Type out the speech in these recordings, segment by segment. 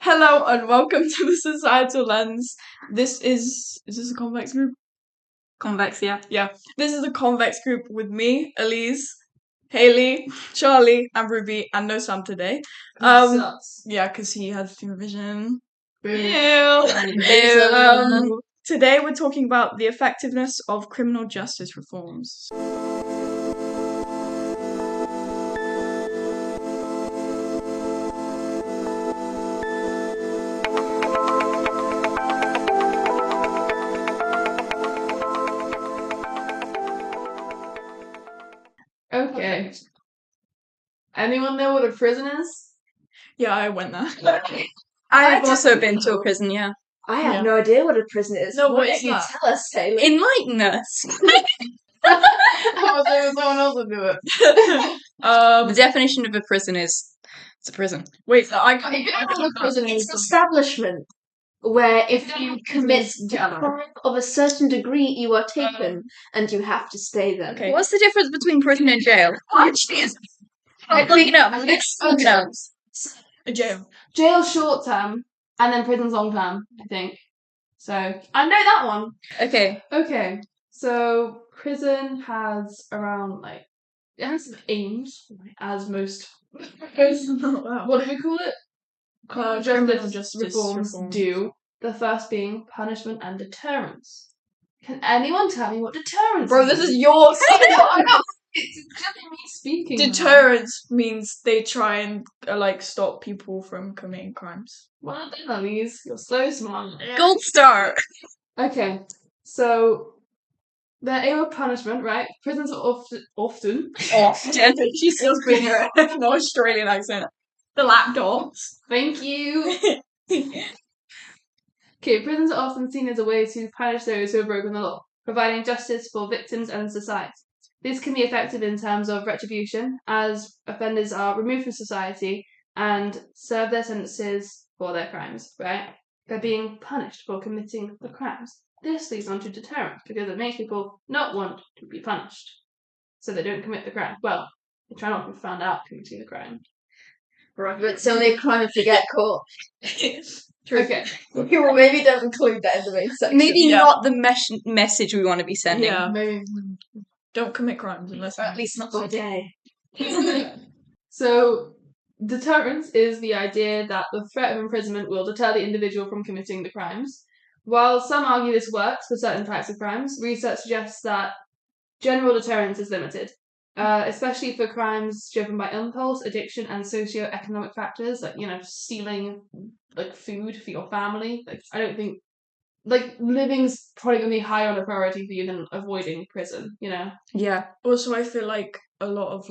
Hello and welcome to the Societal Lens. Is this a convex group? Convex, yeah. Yeah. This is a convex group with me, Elise, Haley, Charlie, and Ruby, and no Sam today. Yeah, because he had female vision. Today we're talking about the effectiveness of criminal justice reforms. Okay. Anyone know what a prison is? Yeah, I went there. I've also been to a prison, yeah. I have Yeah. no idea what a prison is. No, Why what don't is you that? tell us, Taylor? Enlighten us. I was hoping someone else would do it. The definition of a prison is it's a prison. Wait, I You can't. know what a prison It's is? an establishment where if you commit a Yeah. crime of a certain degree, you are taken and you have to stay there. Okay. What's the difference between prison and jail? A jail. Jail's short term, and then prison's long term, I think. So, I know that one. Okay. Okay, so prison has around, it has some aims, as most, Wow. what do we call it? Criminal justice reforms do. The first being punishment and deterrence. Can anyone tell me what deterrence Bro, this is yours. I know. It's just me speaking. now. Deterrence means they try and stop people from committing crimes. Well done, Elise. You're so smart. Gold star. Okay, so the aim of punishment, right? Prisons are often. She's still speaking her an Australian accent. The lapdogs. Thank you. Okay, prisons are often seen as a way to punish those who have broken the law, providing justice for victims and society. This can be effective in terms of retribution, as offenders are removed from society and serve their sentences for their crimes, right? They're being punished for committing the crimes. This leads on to deterrence, because it makes people not want to be punished, so they don't commit the crime. Well, they try not to be found out committing the crime. Right, but it's only a crime if you get caught. Okay. Well, maybe don't include that in the main section. Maybe Yeah. not the message we want to be sending. Yeah. Maybe. Don't commit crimes unless. Or at least not for a day. So, deterrence is the idea that the threat of imprisonment will deter the individual from committing the crimes. While some argue this works for certain types of crimes, research suggests that general deterrence is limited, especially for crimes driven by impulse, addiction, and socio-economic factors, like, stealing, food for your family. I don't think, living's probably going to be higher on a priority for you than avoiding prison, Yeah. Also, I feel like a lot of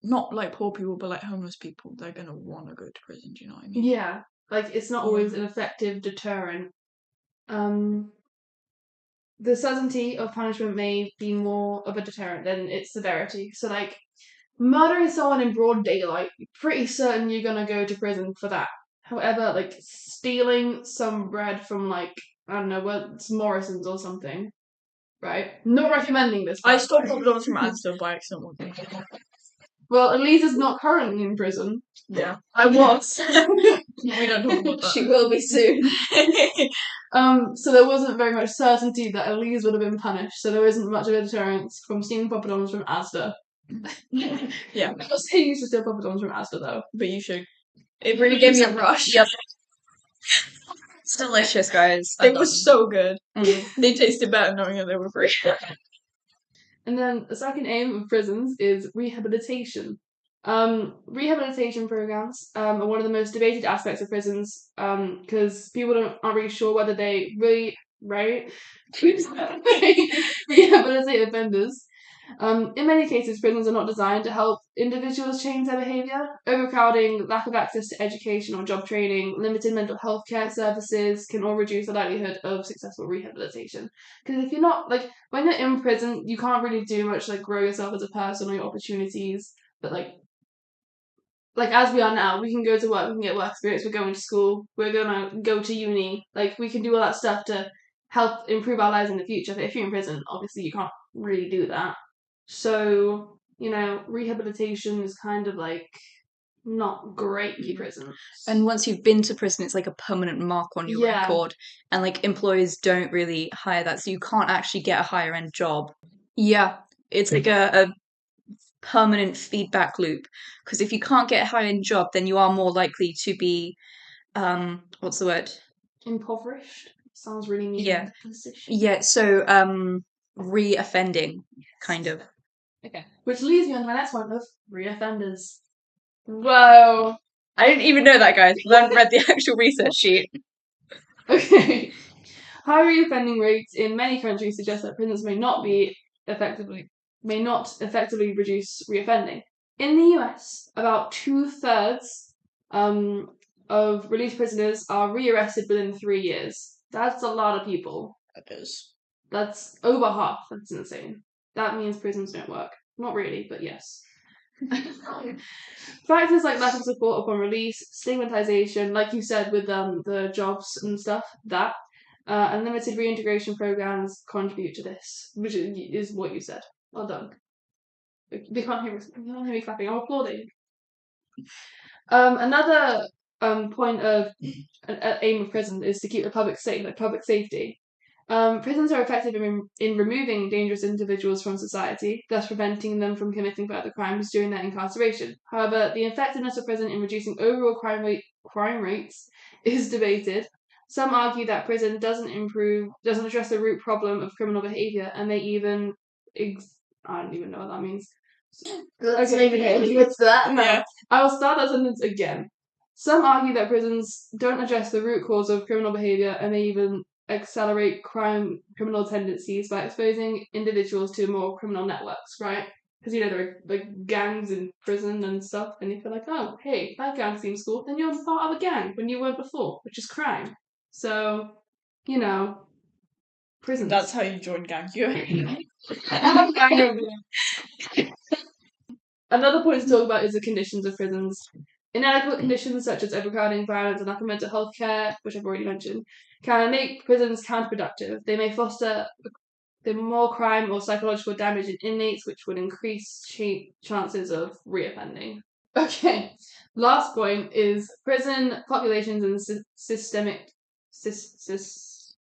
not poor people, but homeless people, they're gonna want to go to prison. Do you know what I mean? Yeah, it's not always an effective deterrent. The certainty of punishment may be more of a deterrent than its severity. So, murdering someone in broad daylight, you're pretty certain you're gonna go to prison for that. However, stealing some bread from, I don't know, it's Morrison's or something, right? Not recommending this. I by stole the way. Papa from Asda by accident one day. Well, Elise is not currently in prison. Yeah, I was. We don't talk about that. She will be soon. So there wasn't very much certainty that Elise would have been punished, so there isn't much of a deterrence from stealing poppadoms from Asda. Yeah, I'm not saying you should steal poppadoms from Asda, though. but you should. It really gave me a rush. Yep. It's delicious, guys. It was so good. Mm. They tasted better knowing that they were free. And then the second aim of prisons is rehabilitation. Rehabilitation programs are one of the most debated aspects of prisons because people aren't really sure whether they really rehabilitate offenders. In many cases, prisons are not designed to help individuals change their behaviour. Overcrowding, lack of access to education or job training, limited mental health care services can all reduce the likelihood of successful rehabilitation. Because if you're not, when you're in prison, you can't really do much, grow yourself as a person or your opportunities. But, as we are now, we can go to work, we can get work experience, we're going to school, we're gonna go to uni. We can do all that stuff to help improve our lives in the future. But if you're in prison, obviously you can't really do that. So, rehabilitation is kind of not great prisons. And once you've been to prison, it's like a permanent mark on your Yeah. record. And like employers don't really hire that, so you can't actually get a higher end job. Yeah, it's like a permanent feedback loop. Because if you can't get a higher end job, then you are more likely to be, what's the word? Impoverished? Sounds really mean. Yeah. Position. Yeah, so re-offending, kind of. Okay. Which leads me on to my next point of reoffenders. Whoa. I didn't even know that, guys. I haven't read the actual research sheet. Okay. High reoffending rates in many countries suggest that prisons may not effectively reduce reoffending. In the US, about 2/3 of released prisoners are rearrested within 3 years. That's a lot of people. That is. That's over half. That's insane. That means prisons don't work. Not really, but yes. Factors like lack of support upon release, stigmatization, like you said with the jobs and stuff, and limited reintegration programs contribute to this, which is what you said. Well done. They can't hear me clapping. I'm applauding. Another point of aim of prison is to keep the public safe, like public safety. Prisons are effective in removing dangerous individuals from society, thus preventing them from committing further crimes during their incarceration. However, the effectiveness of prison in reducing overall crime rates is debated. Some argue that prison doesn't address the root problem of criminal behaviour, and they even I don't even know what that means. Let's leave it here. What's that? No. Yeah. I will start that sentence again. Some argue that prisons don't address the root cause of criminal behaviour, and they even accelerate criminal tendencies by exposing individuals to more criminal networks, right? Because there are like gangs in prison and stuff, and you feel like, oh, hey, that gang seems cool, then you're part of a gang when you weren't before, which is crime. So, prisons. That's how you join gang. Another point to talk about is the conditions of prisons. Inadequate conditions such as overcrowding, violence, and lack of mental health care, which I've already mentioned, can make prisons counterproductive. They may foster more crime or psychological damage in inmates, which would increase chances of reoffending. Okay, last point is prison populations and systemic. Sisters.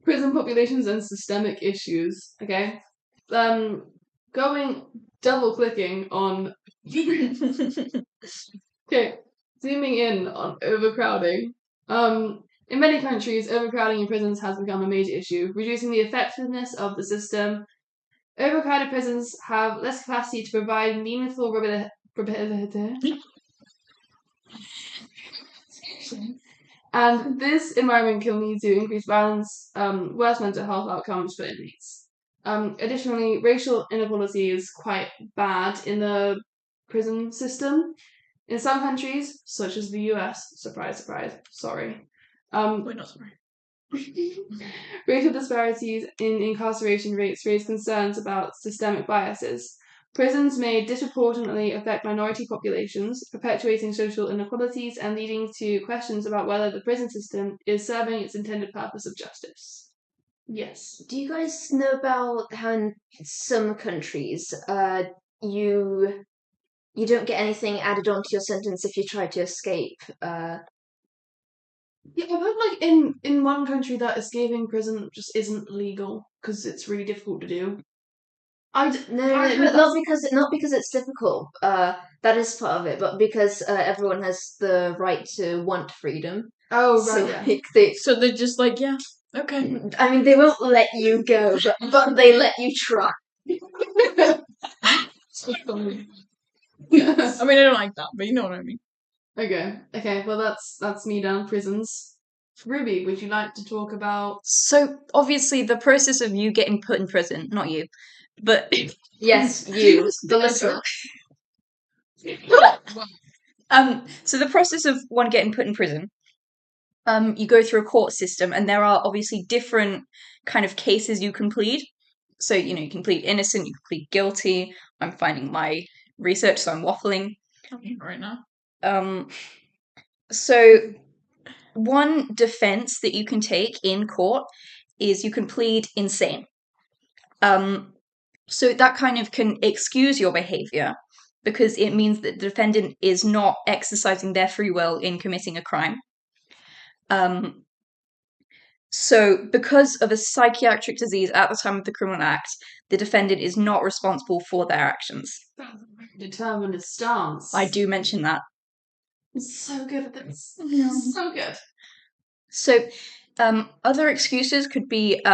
Prison populations and systemic issues. Okay, double clicking on. Okay, zooming in on overcrowding. In many countries, overcrowding in prisons has become a major issue, reducing the effectiveness of the system. Overcrowded prisons have less capacity to provide meaningful and this environment can lead to increased violence, worse mental health outcomes for inmates. Additionally, racial inequality is quite bad in the prison system. In some countries, such as the US, surprise, surprise, sorry. We're not sorry. Racial disparities in incarceration rates raise concerns about systemic biases. Prisons may disproportionately affect minority populations, perpetuating social inequalities and leading to questions about whether the prison system is serving its intended purpose of justice. Yes. Do you guys know about how in some countries, you don't get anything added onto your sentence if you try to escape? Yeah, I've heard in one country that escaping prison just isn't legal because it's really difficult to do. No, not because it's difficult. That is part of it, but because everyone has the right to want freedom. Oh, So right. So they're just like, yeah, okay. I mean, they won't let you go, but they let you try. Yeah. I mean, I don't like that, but you know what I mean. Okay. Well, that's me done. Prisons. Ruby, would you like to talk about? So obviously the process of you getting put in prison, not you, but Yes, you, the listener. So the process of one getting put in prison, you go through a court system, and there are obviously different kind of cases you can plead. So you can plead innocent, you can plead guilty. I'm finding my research, so I'm waffling right now. So one defense that you can take in court is you can plead insane. So that kind of can excuse your behavior because it means that the defendant is not exercising their free will in committing a crime. So because of a psychiatric disease at the time of the Criminal Act, the defendant is not responsible for their actions. Determined stance. I do mention that. It's so good at this. Yeah. So good. So other excuses could be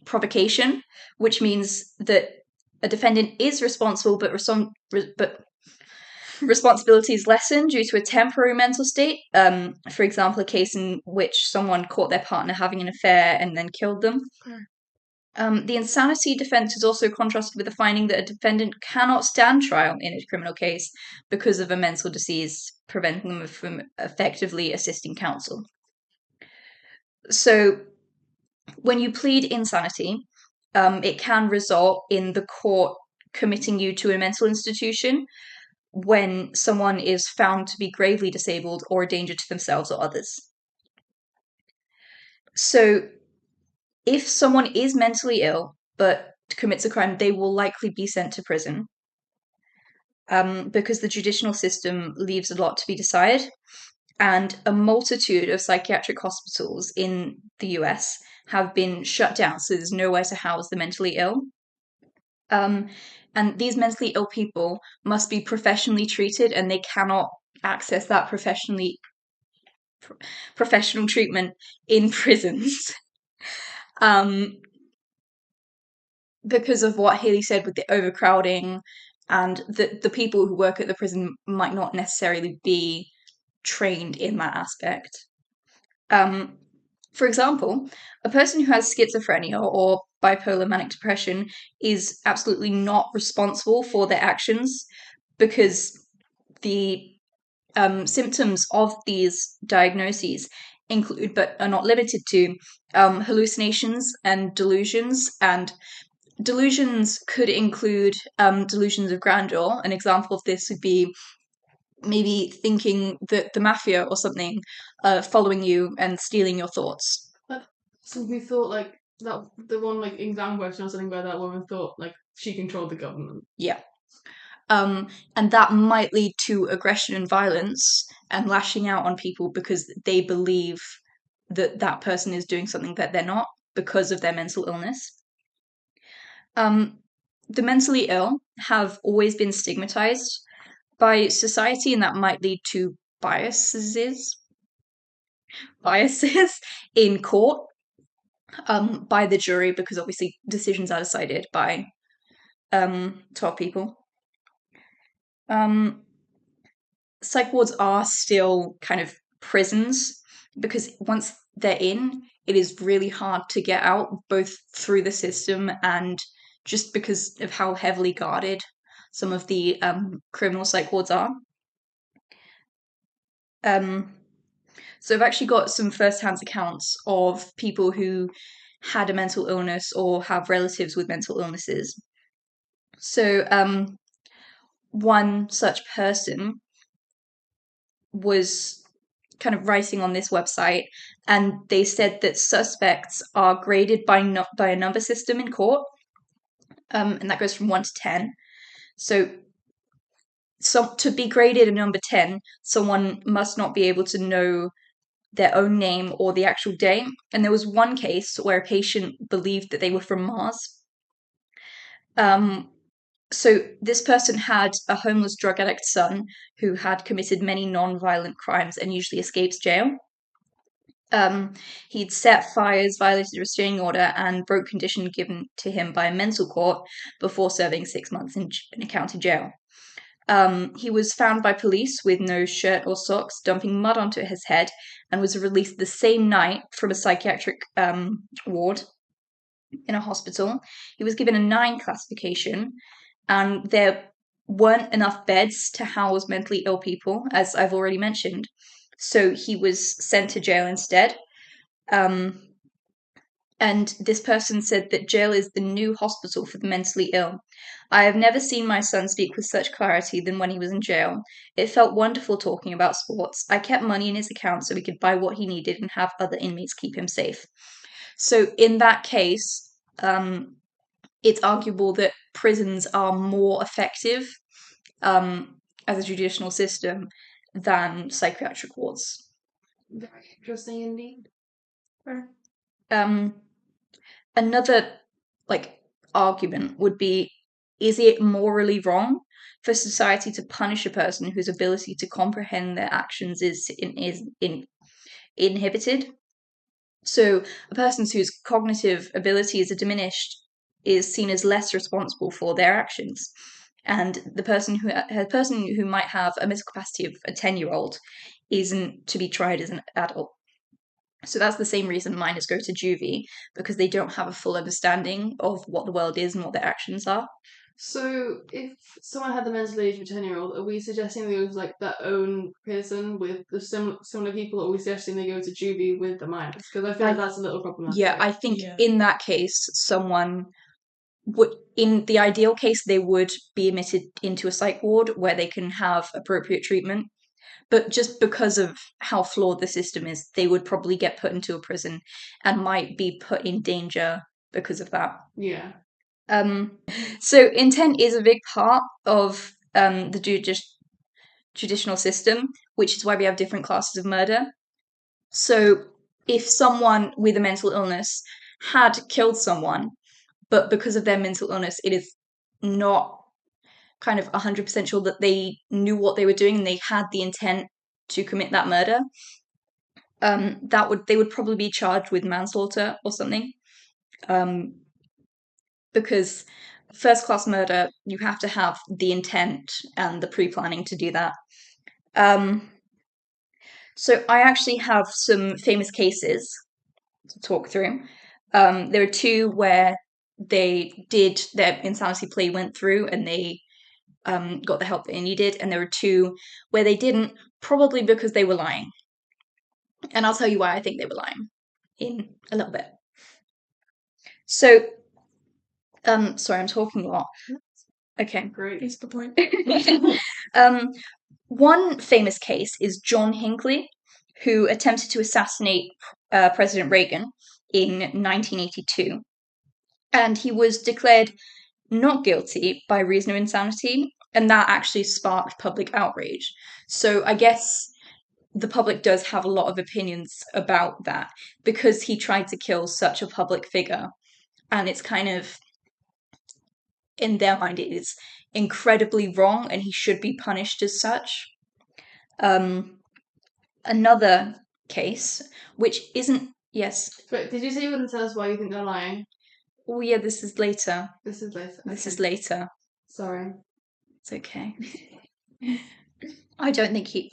provocation, which means that a defendant is responsible, but responsibility is lessened due to a temporary mental state. For example, a case in which someone caught their partner having an affair and then killed them. The insanity defense is also contrasted with the finding that a defendant cannot stand trial in a criminal case because of a mental disease, preventing them from effectively assisting counsel. So, when you plead insanity, it can result in the court committing you to a mental institution when someone is found to be gravely disabled or a danger to themselves or others. So, if someone is mentally ill but commits a crime, they will likely be sent to prison because the judicial system leaves a lot to be desired. And a multitude of psychiatric hospitals in the US have been shut down, so there's nowhere to house the mentally ill. And these mentally ill people must be professionally treated, and they cannot access that professional treatment in prisons. Because of what Haley said with the overcrowding, and the people who work at the prison might not necessarily be trained in that aspect. For example, a person who has schizophrenia or bipolar manic depression is absolutely not responsible for their actions because the symptoms of these diagnoses include, but are not limited to, hallucinations and delusions. And delusions could include delusions of grandeur. An example of this would be maybe thinking that the mafia or something following you and stealing your thoughts. So we thought like that the one like exam question or something where that woman thought like she controlled the government. Yeah. And that might lead to aggression and violence and lashing out on people because they believe that that person is doing something that they're not because of their mental illness. The mentally ill have always been stigmatized by society, and that might lead to biases in court by the jury, because obviously decisions are decided by 12 people. Psych wards are still kind of prisons because once they're in, it is really hard to get out, both through the system and just because of how heavily guarded some of the criminal psych wards are. So I've actually got some first-hand accounts of people who had a mental illness or have relatives with mental illnesses. So one such person was kind of writing on this website, and they said that suspects are graded by a number system in court, and that goes from 1 to 10. So to be graded a number 10, someone must not be able to know their own name or the actual day. And there was one case where a patient believed that they were from Mars. So this person had a homeless drug addict son who had committed many non-violent crimes and usually escapes jail. He'd set fires, violated a restraining order, and broke condition given to him by a mental court before serving 6 months in a county jail. He was found by police with no shirt or socks, dumping mud onto his head, and was released the same night from a psychiatric ward in a hospital. He was given a 9 classification, and there weren't enough beds to house mentally ill people, as I've already mentioned. So he was sent to jail instead. And this person said that jail is the new hospital for the mentally ill. I have never seen my son speak with such clarity than when he was in jail. It felt wonderful talking about sports. I kept money in his account so he could buy what he needed and have other inmates keep him safe. So in that case, it's arguable that prisons are more effective as a judicial system than psychiatric wards. Very interesting indeed. Another argument would be, is it morally wrong for society to punish a person whose ability to comprehend their actions is inhibited? So a person whose cognitive abilities are diminished is seen as less responsible for their actions, and the person who might have a mental capacity of a 10-year-old isn't to be tried as an adult. So that's the same reason minors go to juvie, because they don't have a full understanding of what the world is and what their actions are. So if someone had the mental age of a 10-year-old, are we suggesting they go to like their own prison with the similar people, or are we suggesting they go to juvie with the minors? Because I feel like that's a little problematic. Yeah, I think in that case, someone would, in the ideal case, they would be admitted into a psych ward where they can have appropriate treatment. But just because of how flawed the system is, they would probably get put into a prison and might be put in danger because of that. Yeah. So intent is a big part of the judicial system, which is why we have different classes of murder. So if someone with a mental illness had killed someone, but because of their mental illness, it is not kind of 100% sure that they knew what they were doing and they had the intent to commit that murder, they would probably be charged with manslaughter or something. Because first-class murder, you have to have the intent and the pre-planning to do that. So I actually have some famous cases to talk through. There are two where their insanity plea went through and they got the help they needed, and there were two where they didn't, probably because they were lying. And I'll tell you why I think they were lying in a little bit. So, sorry, I'm talking a lot. Okay. Great. That's the point. One famous case is John Hinckley, who attempted to assassinate President Reagan in 1982. And he was declared not guilty by reason of insanity, and that actually sparked public outrage. So I guess the public does have a lot of opinions about that, because he tried to kill such a public figure, and it's kind of, in their mind, it is incredibly wrong, and he should be punished as such. Another case, which isn't, yes. But did you say you wouldn't tell us why you think they're lying? Oh yeah, this is later. This is later. This is later. Sorry. It's okay. I don't think he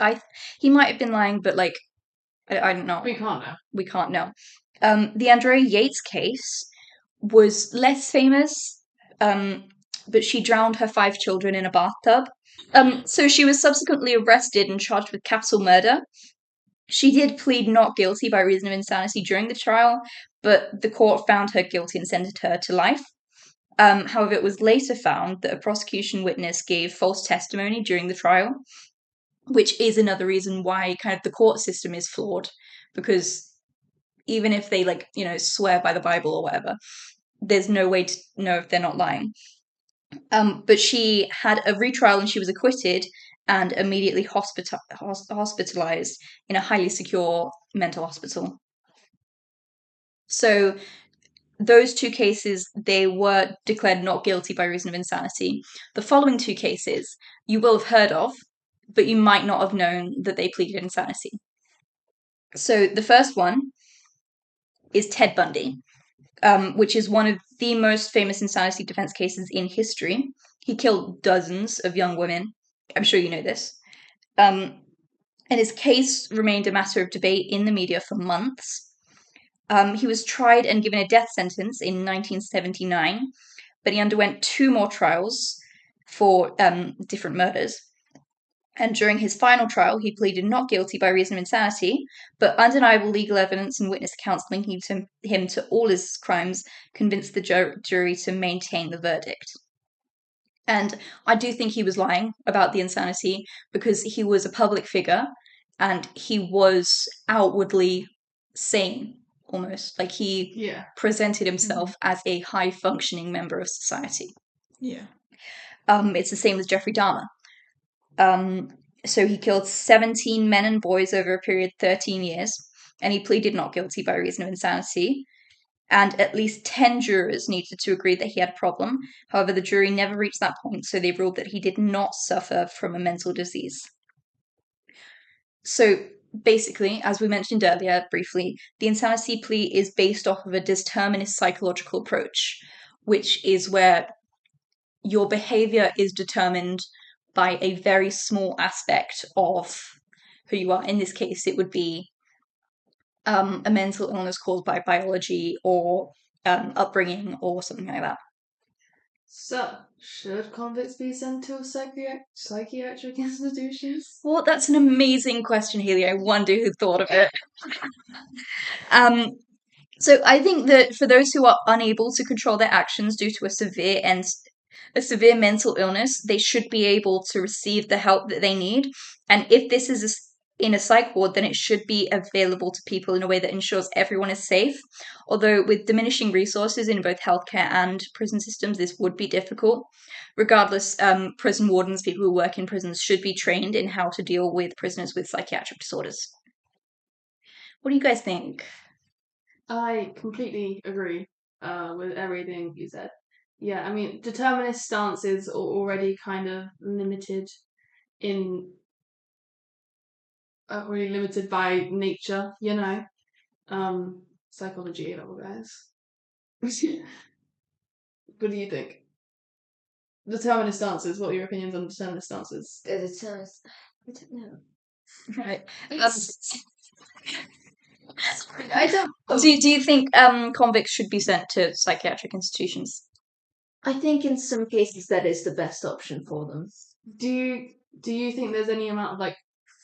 might have been lying, but I don't know. We can't know. We can't know. The Andrea Yates case was less famous, but she drowned her 5 children in a bathtub. So she was subsequently arrested and charged with capital murder. She did plead not guilty by reason of insanity during the trial, but the court found her guilty and sentenced her to life. However, it was later found that a prosecution witness gave false testimony during the trial, which is another reason why kind of the court system is flawed, because even if they swear by the Bible or whatever, there's no way to know if they're not lying. But she had a retrial and she was acquitted and immediately hospitalized in a highly secure mental hospital. So those 2 cases, they were declared not guilty by reason of insanity. The following 2 cases you will have heard of, but you might not have known that they pleaded insanity. So the first one is Ted Bundy, which is one of the most famous insanity defense cases in history. He killed dozens of young women. I'm sure you know this. And his case remained a matter of debate in the media for months. He was tried and given a death sentence in 1979, but he underwent 2 more trials for different murders. And during his final trial, he pleaded not guilty by reason of insanity, but undeniable legal evidence and witness accounts linking him to all his crimes convinced the jury to maintain the verdict. And I do think he was lying about the insanity, because he was a public figure and he was outwardly sane. almost. Like, he Yeah. presented himself as a high-functioning member of society. Yeah. It's the same with Jeffrey Dahmer. So he killed 17 men and boys over a period of 13 years, and he pleaded not guilty by reason of insanity. And at least 10 jurors needed to agree that he had a problem. However, the jury never reached that point, so they ruled that he did not suffer from a mental disease. So basically, as we mentioned earlier briefly, the insanity plea is based off of a determinist psychological approach, which is where your behavior is determined by a very small aspect of who you are. In this case, it would be a mental illness caused by biology or upbringing or something like that. So, should convicts be sent to psychiatric institutions? Well, that's an amazing question, Haley. I wonder who thought of it. So I think that for those who are unable to control their actions due to a severe mental illness, they should be able to receive the help that they need. And if this is in a psych ward, then it should be available to people in a way that ensures everyone is safe. Although with diminishing resources in both healthcare and prison systems, this would be difficult. Regardless, prison wardens, people who work in prisons, should be trained in how to deal with prisoners with psychiatric disorders. What do you guys think? I completely agree with everything you said. Yeah, I mean, determinist stances are already kind of limited already limited by nature, you know. Psychology A-level guys. What do you think? Determinist stances, what are your opinions on determinist stances? The determinist. I don't know. Right. I don't. Do you think convicts should be sent to psychiatric institutions? I think in some cases that is the best option for them. Do you think there's any amount of like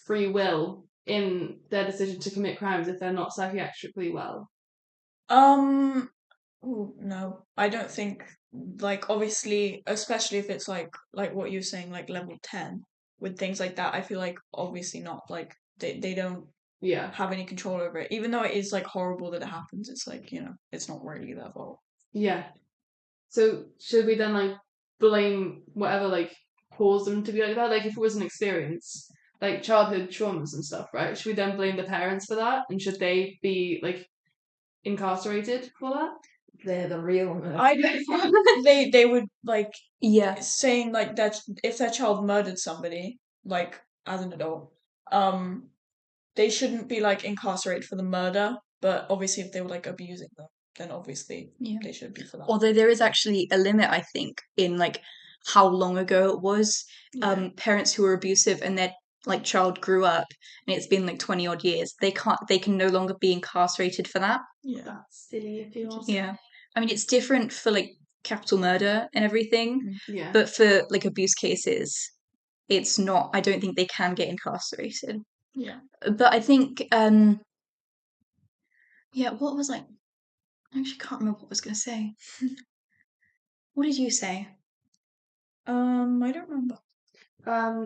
free will in their decision to commit crimes if they're not psychiatrically well? No, I don't think, like, obviously, especially if it's like what you're saying, like level 10 with things like that, I feel like obviously not, like they don't Yeah. have any control over it, even though it is like horrible that it happens. It's like, you know, it's not really their fault. Yeah. So should we then like blame whatever like caused them to be like that? Like if it was an experience, like childhood traumas and stuff, right? Should we then blame the parents for that? And should they be like incarcerated for that? They're the real I they would like Yeah. saying like that if their child murdered somebody, like as an adult, they shouldn't be like incarcerated for the murder, but obviously if they were like abusing them, then obviously they should be for that. Although there is actually a limit, I think, in like how long ago it was. Parents who were abusive and their like child grew up and it's been like 20 odd years, they can no longer be incarcerated for that. Yeah. That's silly if you want. Yeah. I mean, it's different for like capital murder and everything, Yeah. but for like abuse cases, it's not. I don't think they can get incarcerated. Yeah. But I think, what was I actually can't remember what I was going to say. What did you say? I don't remember.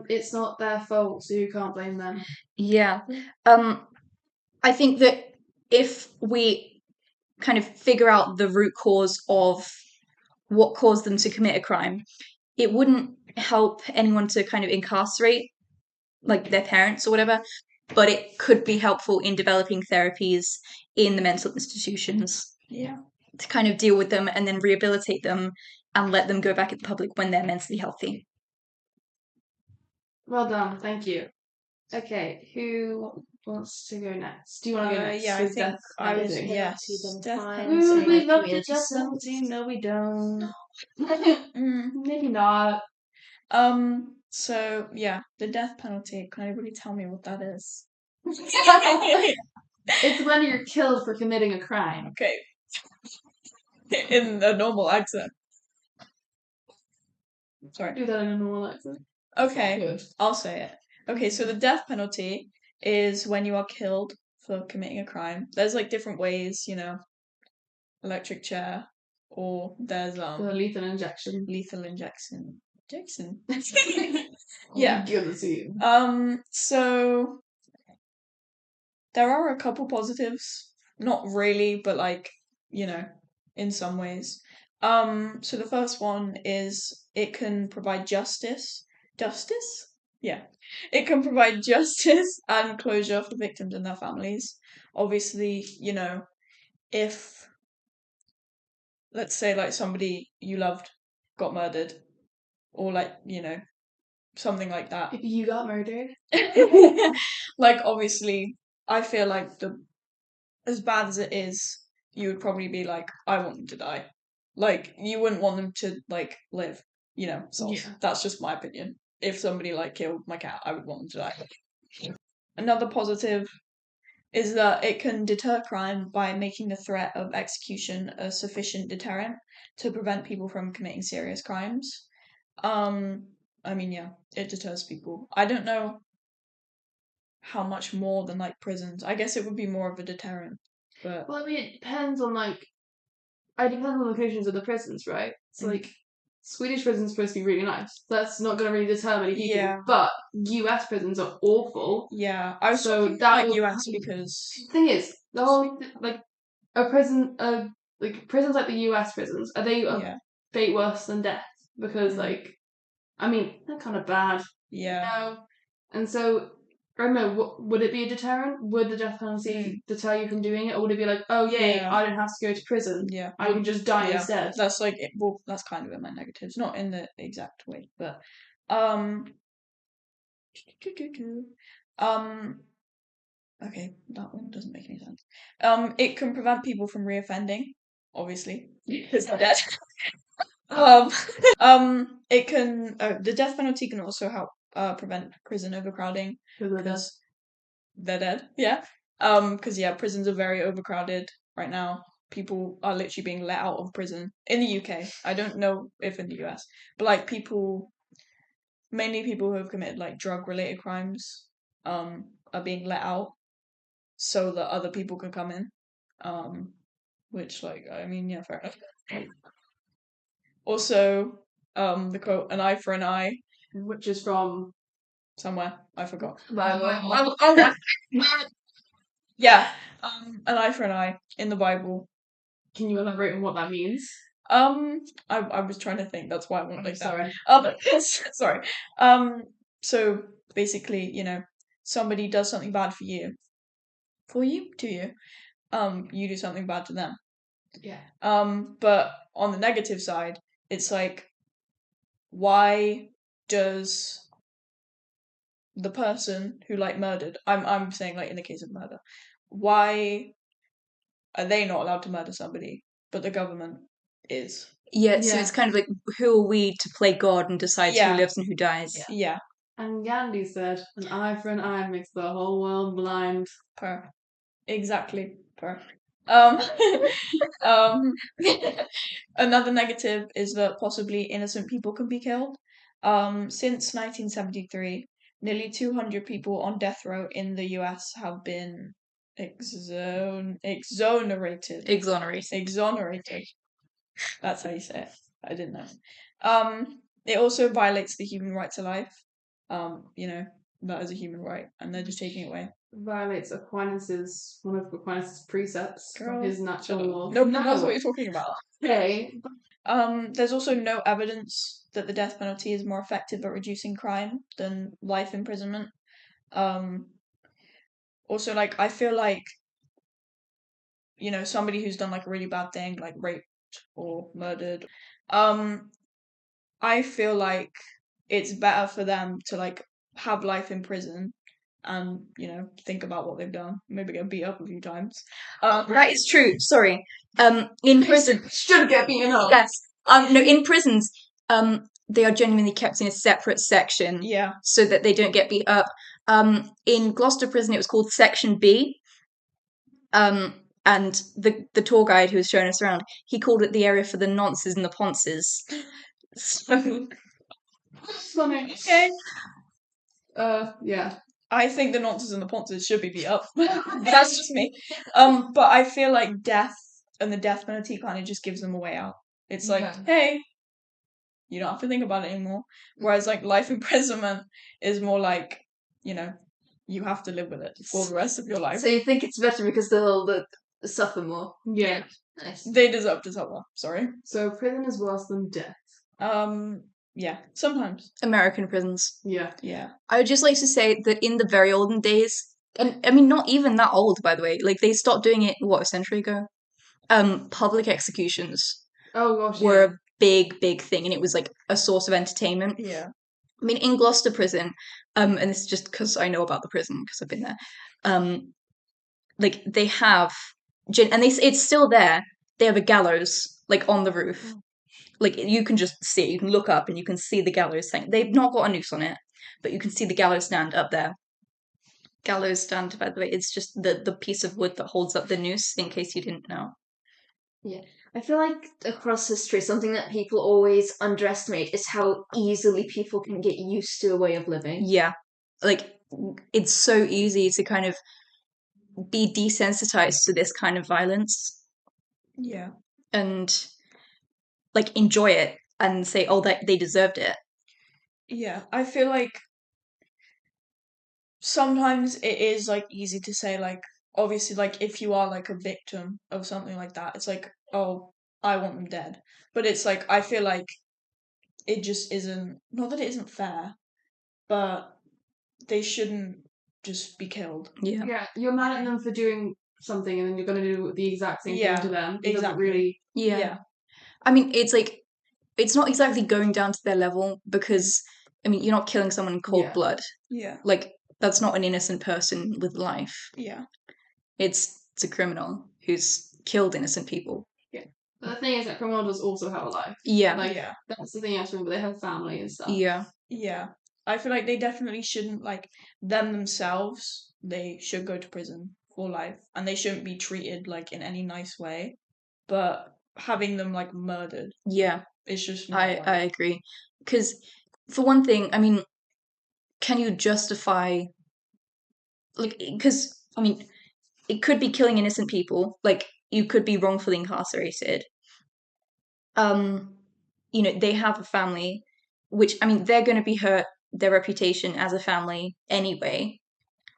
It's not their fault, so you can't blame them. Yeah. I think that if we kind of figure out the root cause of what caused them to commit a crime, it wouldn't help anyone to kind of incarcerate like their parents or whatever, but it could be helpful in developing therapies in the mental institutions. Yeah. To kind of deal with them and then rehabilitate them and let them go back in the public when they're mentally healthy. Well done, thank you. Okay, who wants to go next? Do you want to go next? Yeah, I with think death I was. penalty? Yes, death Ooh, penalty. we love the Community death service. penalty. No, we don't. Mm. Maybe not. So yeah, the death penalty. Can anybody tell me what that is? It's when you're killed for committing a crime. Okay. In a normal accent. Sorry. Do that in a normal accent. Okay, Good. I'll say it. Okay, so the death penalty is when you are killed for committing a crime. There's like different ways, you know, electric chair, or there's The lethal injection. lethal injection. Jackson. Yeah. So there are a couple positives not really, but like, in some ways. So the first one is it can provide justice. Justice? Yeah. It can provide justice and closure for victims and their families. Obviously, if let's say like somebody you loved got murdered, or like, something like that. If you got murdered. Like obviously I feel like the as bad as it is, you would probably be like, I want them to die. Like you wouldn't want them to like live, so Yeah. that's just my opinion. If somebody like killed my cat, I would want them to die. Another positive is that it can deter crime by making the threat of execution a sufficient deterrent to prevent people from committing serious crimes. I mean, yeah, it deters people. I don't know how much more than like prisons. I guess it would be more of a deterrent, but Well, I mean, it depends on it depends on the locations of the prisons, right? So Mhm. like Swedish prisons supposed to be really nice. That's not going to really deter many people. Yeah. But US prisons are awful. yeah, I was So talking that like would- US because The thing is, the whole like a prison, like prisons like the US prisons, are they a yeah, fate worse than death? Because Mm. like, I mean, they're kind of bad. yeah, And so, I don't know, would it be a deterrent? Would the death penalty deter you from doing it? Or would it be like, oh, yay, Yeah. I don't have to go to prison. yeah. I can just die Yeah. instead. That's like well, that's kind of in my negatives, not in the exact way, but um okay, that one doesn't make any sense. It can prevent people from reoffending, obviously, because they're dead. um, it can the death penalty can also help prevent prison overcrowding because they're dead. Yeah. Because yeah, prisons are very overcrowded right now. People are literally being let out of prison in the UK. I don't know if in the US, but like mainly people who have committed like drug related crimes, are being let out so that other people can come in. Which like I mean, yeah, fair enough. Also, the quote "an eye for an eye" Which is from somewhere I forgot. Bible. Yeah, an eye for an eye in the Bible. Can you elaborate on what that means? I was trying to think. That's why I went like that. Sorry. Sorry. So basically, somebody does something bad to you, to you. You do something bad to them. Yeah. But on the negative side, it's like, why does the person who like murdered? I'm saying like in the case of murder, why are they not allowed to murder somebody, but the government is? Yeah, so Yeah. it's kind of like, who are we to play God and decide Yeah. who lives and who dies? Yeah. And Gandhi said, an eye for an eye makes the whole world blind. Exactly. Um, um, another negative is that possibly innocent people can be killed. Since 1973, nearly 200 people on death row in the US have been exonerated. Exonerated. That's how you say it. I didn't know. It also violates the human right to life. That is a human right, and they're just taking it away. Violates one of Aquinas' precepts Girl, of his natural law. Nobody knows what you're talking about. Okay. There's also no evidence that the death penalty is more effective at reducing crime than life imprisonment. Also, like, I feel like, somebody who's done like a really bad thing, like raped or murdered, I feel like it's better for them to like have life in prison and think about what they've done. Maybe get beat up a few times. That is true. Sorry. In prison, Should get beaten up. yes. No, in prisons, they are genuinely kept in a separate section Yeah. so that they don't get beat up. In Gloucester Prison, it was called Section B. And the tour guide who was showing us around, he called it the area for the nonces and the ponces. So Funny. Okay. Yeah. I think the nonces and the ponces should be beat up. That's just me. But I feel like death and the death penalty kind of just gives them a way out. It's like, Yeah. hey, you don't have to think about it anymore. Whereas like life imprisonment is more like, you have to live with it for the rest of your life. So you think it's better because suffer more. Yeah. Nice. They deserve to suffer. Sorry. So prison is worse than death. Yeah, sometimes. American prisons. Yeah. Yeah. I would just like to say that in the very olden days, and I mean, not even that old, by the way, like they stopped doing it, what, a century ago? Public executions Oh gosh, were yeah. a big, big thing, and it was like a source of entertainment. Yeah. I mean, in Gloucester prison, and this is just because I know about the prison because I've been there. Like they have, and it's still there. They have a gallows like on the roof. Like you can just see, you can look up and you can see the gallows thing. They've not got a noose on it, but you can see the gallows stand up there. Gallows stand, by the way, it's just the piece of wood that holds up the noose. In case you didn't know. I feel like across history, something that people always underestimate is how easily people can get used to a way of living. Yeah, like it's so easy to kind of be desensitized to this kind of violence Yeah. and like enjoy it and say, oh, that they deserved it. Yeah. I feel like sometimes it is like easy to say like obviously like if you are like a victim of something like that, it's like, oh, I want them dead. But it's like I feel like it just isn't, not that it isn't fair, but they shouldn't just be killed. Yeah. Yeah, you're mad at them for doing something and then you're gonna do the exact same Yeah, thing to them. It doesn't exactly. really Yeah. Yeah. I mean, it's like, it's not exactly going down to their level because, I mean, you're not killing someone in cold Yeah. blood. Yeah. Like, that's not an innocent person with life. Yeah. It's a criminal who's killed innocent people. But the thing is that criminal does also have a life. Yeah. Like Yeah. that's the thing you have to remember, they have family and stuff. Yeah. Yeah. I feel like they definitely shouldn't like them themselves. They should go to prison for life and they shouldn't be treated like in any nice way. But having them like murdered Yeah. is just not I right. agree. Because, for one thing, I mean, can you justify, like, because, I mean, it could be killing innocent people. Like, you could be wrongfully incarcerated. You know, they have a family, which, I mean, they're going to be hurt, their reputation as a family anyway.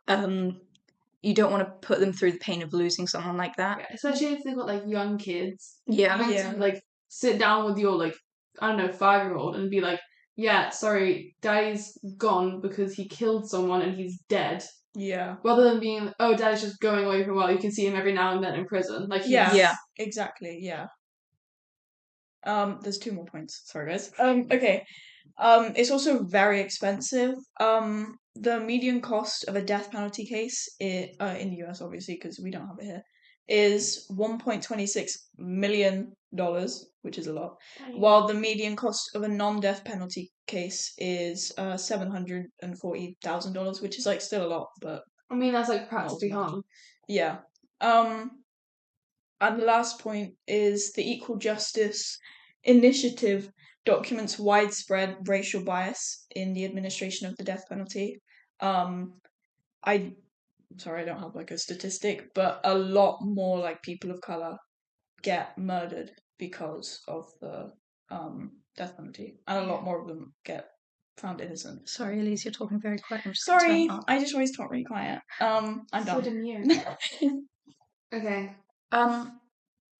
You don't want to put them through the pain of losing someone like that. Yeah, especially if they've got like young kids. Yeah. Having Yeah. to like sit down with your like, I don't know, 5-year-old and be like, yeah, sorry, daddy's gone because he killed someone and he's dead. Yeah. Rather than being, oh, daddy's just going away for a while, you can see him every now and then in prison. Like he's Yeah. Yeah. Exactly. Yeah. There's 2 more points. Sorry, guys. Okay. It's also very expensive. The median cost of a death penalty case in the US, obviously, because we don't have it here, is $1.26 million, which is a lot. While the median cost of a non-death penalty case is $740,000, which is like still a lot, but I mean that's like practically Not as much. harm. yeah. And the last point is the Equal Justice Initiative documents widespread racial bias in the administration of the death penalty. I'm sorry, I don't have like a statistic, but a lot more like people of color get murdered because of the death penalty, and a lot more of them get found innocent. Sorry, Elise, you're talking very quiet. I'm just gonna Sorry, turn up. I just always talk really quiet. I'm So done. demure. Okay.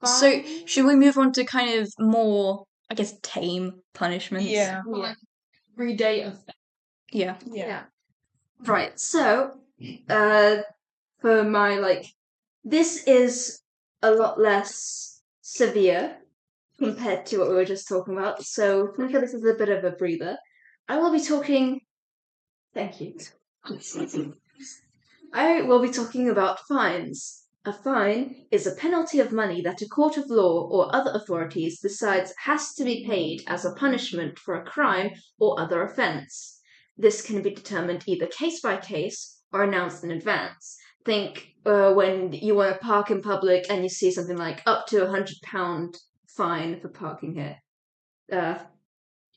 So Fine. should we move on to kind of more, I guess, tame punishments? Yeah. Well, like everyday effect. Yeah. Yeah. Right, so, for my, like, this is a lot less severe compared to what we were just talking about, so think of this as a bit of a breather. I will be talking. Thank you. I will be talking about fines. A fine is a penalty of money that a court of law or other authorities decides has to be paid as a punishment for a crime or other offence. This can be determined either case by case or announced in advance. Think when you want to park in public and you see something like up to £100 fine for parking here,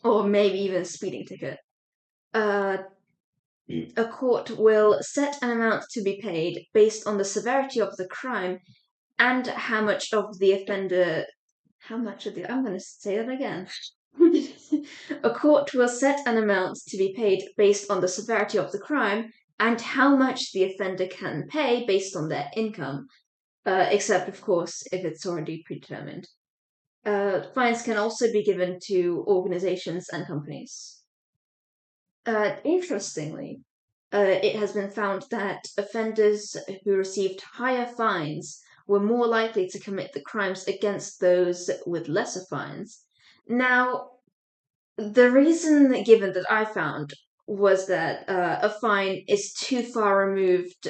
or maybe even a speeding ticket. A court will set an amount to be paid based on the severity of the crime and how much of the offender. I'm going to say that again. A court will set an amount to be paid based on the severity of the crime and how much the offender can pay based on their income. except, of course, if it's already predetermined. Fines can also be given to organizations and companies. Interestingly, it has been found that offenders who received higher fines were more likely to commit the crimes against those with lesser fines. Now, the reason given that I found was that a fine is too far removed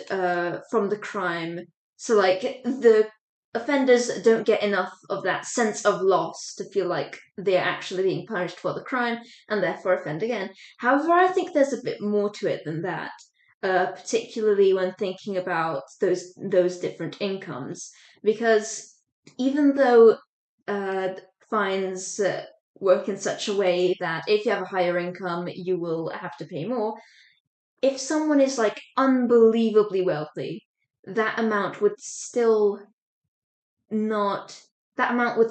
from the crime. So, like, the offenders don't get enough of that sense of loss to feel like they're actually being punished for the crime and therefore offend again. However, I think there's a bit more to it than that. Particularly when thinking about those different incomes, because even though fines work in such a way that if you have a higher income, you will have to pay more. If someone is like unbelievably wealthy, that amount would still not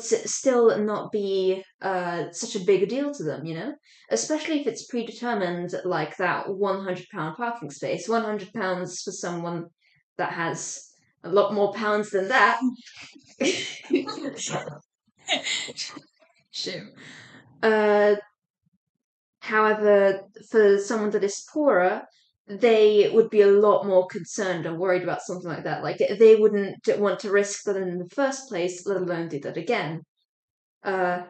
still not be such a big deal to them, you know? Especially if it's predetermined like that £100 parking space. £100 for someone that has a lot more pounds than that. Shoo. However, for someone that is poorer, they would be a lot more concerned and worried about something like that. Like they wouldn't want to risk that in the first place, let alone do that again. Uh,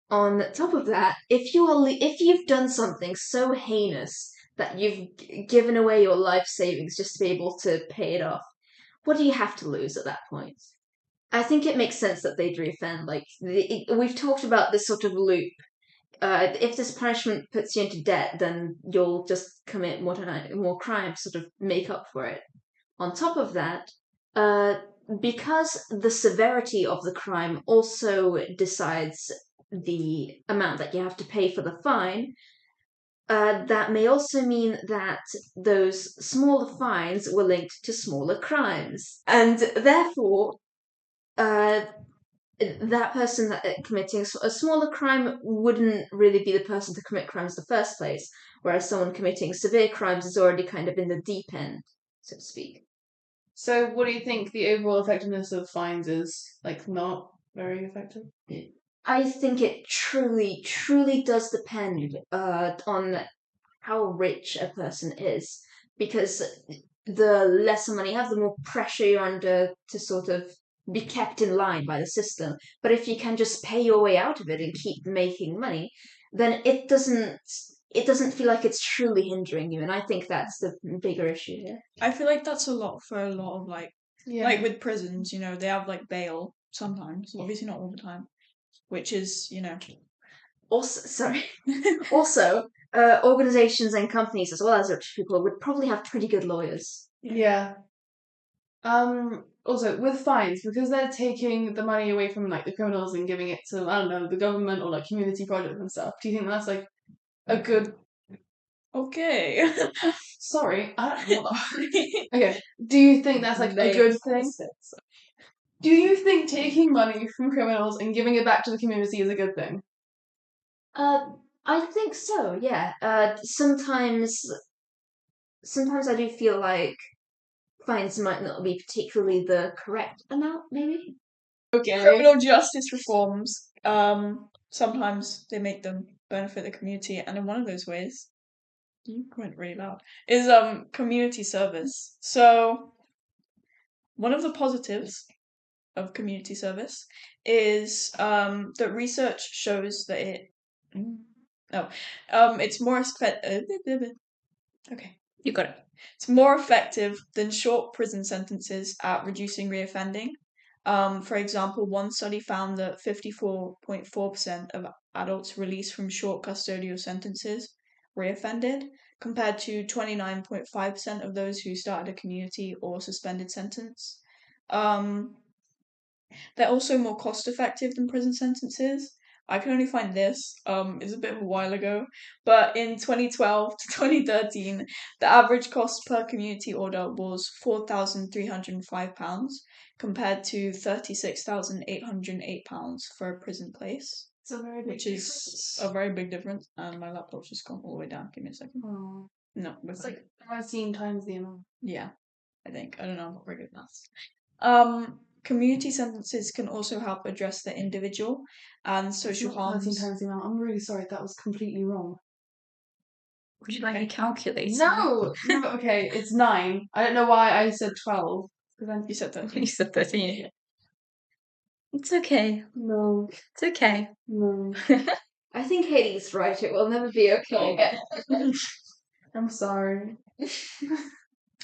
on top of that, if you've done something so heinous that you've given away your life savings just to be able to pay it off, what do you have to lose at that point? I think it makes sense that they'd reoffend. Like we've talked about this sort of loop. If this punishment puts you into debt, then you'll just commit more crimes, sort of make up for it. On top of that, because the severity of the crime also decides the amount that you have to pay for the fine, that may also mean that those smaller fines were linked to smaller crimes. And therefore, that person that committing a smaller crime wouldn't really be the person to commit crimes in the first place, whereas someone committing severe crimes is already kind of in the deep end, so to speak. So, what do you think the overall effectiveness of fines is? Like, not very effective? I think it truly, truly does depend on how rich a person is, because the lesser money you have, the more pressure you're under to sort of be kept in line by the system. But if you can just pay your way out of it and keep making money, then it doesn't feel like it's truly hindering you, and I think that's the bigger issue here. I feel like that's a lot for a lot of like Yeah. with prisons, they have like bail sometimes, obviously not all the time, which is, Also, sorry. Also, organizations and companies as well as rich people would probably have pretty good lawyers. Yeah. Also, with fines, because they're taking the money away from like the criminals and giving it to, I don't know, the government or like community projects and stuff, do you think that's like a good? okay. Sorry, I don't know. Okay, do you think that's like a good thing? Do you think taking money from criminals and giving it back to the community is a good thing? I think so. Yeah. Sometimes I do feel like fines might not be particularly the correct amount. Maybe. Okay. Criminal justice reforms, sometimes they make them benefit the community, and in one of those ways, you went really loud, is community service. So one of the positives of community service is that research shows that it's more okay, You got it. it's more effective than short prison sentences at reducing reoffending. For example, one study found that 54.4% of adults released from short custodial sentences reoffended, compared to 29.5% of those who started a community or suspended sentence. They're also more cost effective than prison sentences. I can only find this. It's a bit of a while ago, but in 2012 to 2013, the average cost per community order was £4,305, compared to £36,808 for a prison place, It's a very big which is a very big difference. And my laptop's just gone all the way down. Give me a second. Oh, No, we're it's fine. like 13 times the amount. Yeah, I think. I don't know. I'm not very good at maths. Community sentences can also help address the individual and social It's not 13 harms. times the amount. I'm really sorry, that was completely wrong. Would you like a calculator? No! Okay, it's 9. I don't know why I said 12. You said that. You said 13. It's okay. No, It's okay. no. I think Haley's right. It will never be okay. I'm sorry.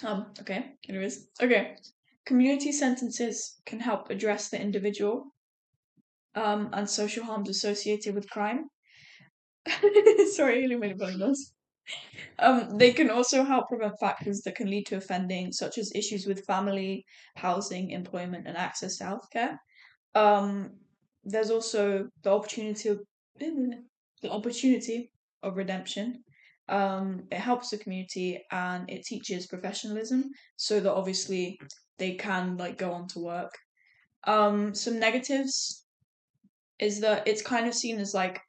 Okay. Anyways. Okay. Community sentences can help address the individual and social harms associated with crime. Sorry, Haley made a funny nose. They can also help prevent factors that can lead to offending, such as issues with family, housing, employment, and access to healthcare. There's also the opportunity of redemption. It helps the community and it teaches professionalism, so that obviously they can like go on to work. Some negatives is that it's kind of seen as like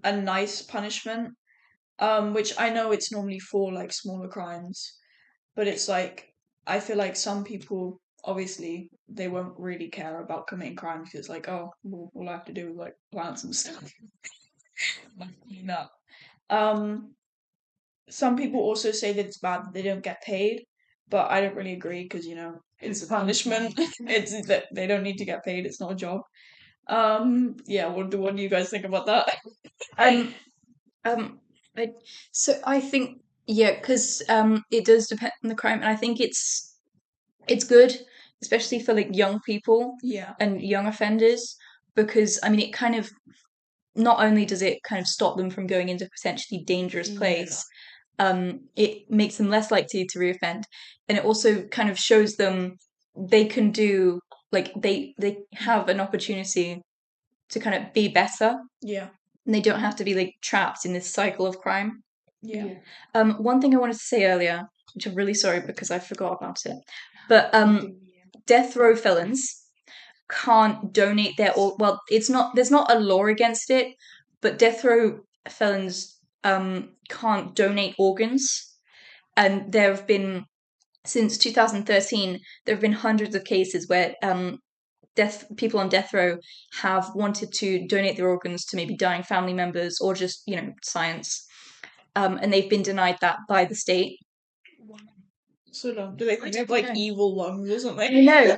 a nice punishment, which I know it's normally for like smaller crimes, but it's like I feel like some people obviously they won't really care about committing crime because it's like, oh, well, all I have to do is like plant some stuff. Like, clean up. Um, some people also say that it's bad that they don't get paid, but I don't really agree because it's a punishment. It's that they don't need to get paid. It's not a job. Yeah. What do you guys think about that? Um, um, I think because it does depend on the crime, and I think it's good, especially for like young people Yeah. and young offenders, because I mean it kind of not only does it kind of stop them from going into a potentially dangerous place, it makes them less likely to reoffend, and it also kind of shows them they can do like they have an opportunity to kind of be better, Yeah. and they don't have to be like trapped in this cycle of crime. Yeah. One thing I wanted to say earlier, which I'm really sorry because I forgot about it, but death row felons can't donate their well, it's not there's not a law against it, but death row felons can't donate organs, and there have been since 2013 there have been hundreds of cases where people on death row have wanted to donate their organs to maybe dying family members or just science, and they've been denied that by the state. So long. Do they think they have like Okay. evil lungs or something? I know.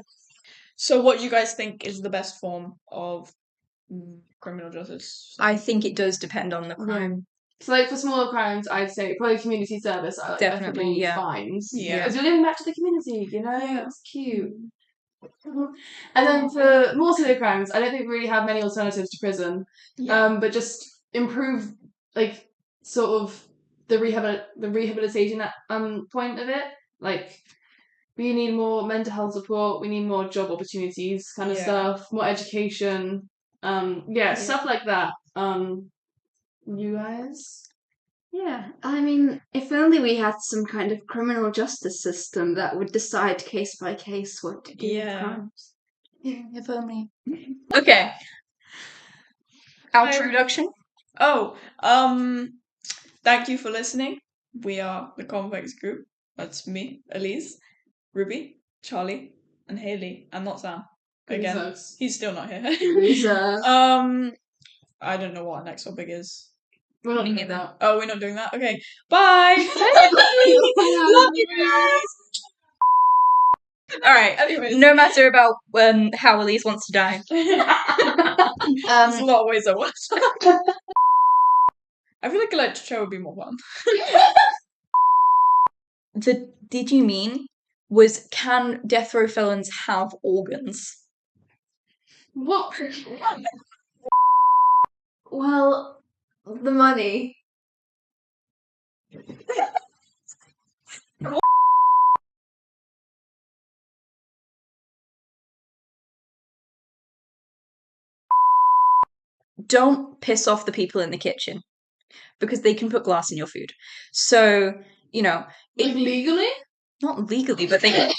So what do you guys think is the best form of criminal justice? I think it does depend on the crime. So, like, for smaller crimes, I'd say probably community service. I like Definitely, yeah. fines. Yeah. Because you're giving back to the community, Yeah. It's cute. And then for more severe crimes, I don't think we really have many alternatives to prison. Yeah. But just improve, like, sort of the rehabilitation point of it. Like, we need more mental health support. We need more job opportunities, kind of Yeah. stuff. More education. Stuff like that. You guys? Yeah, I mean, if only we had some kind of criminal justice system that would decide case by case what to do with Yeah. crimes. If only. Okay. Outro reduction. Oh, thank you for listening. We are the Convex Group. That's me, Elise, Ruby, Charlie, and Haley, and not Sam. Again, Sucks. he's still not here. Loser. I don't know what our next topic is. We're not Me doing neither. that. Oh, we're not doing that. Okay, bye. Love you guys. All right. Anyways, No matter about how Elise wants to die. there's a lot of ways I want. I feel like electric chair would be more fun. Did you mean was can death row felons have organs? What? Well, the money. Don't piss off the people in the kitchen because they can put glass in your food. So, Like legally? not legally, but they can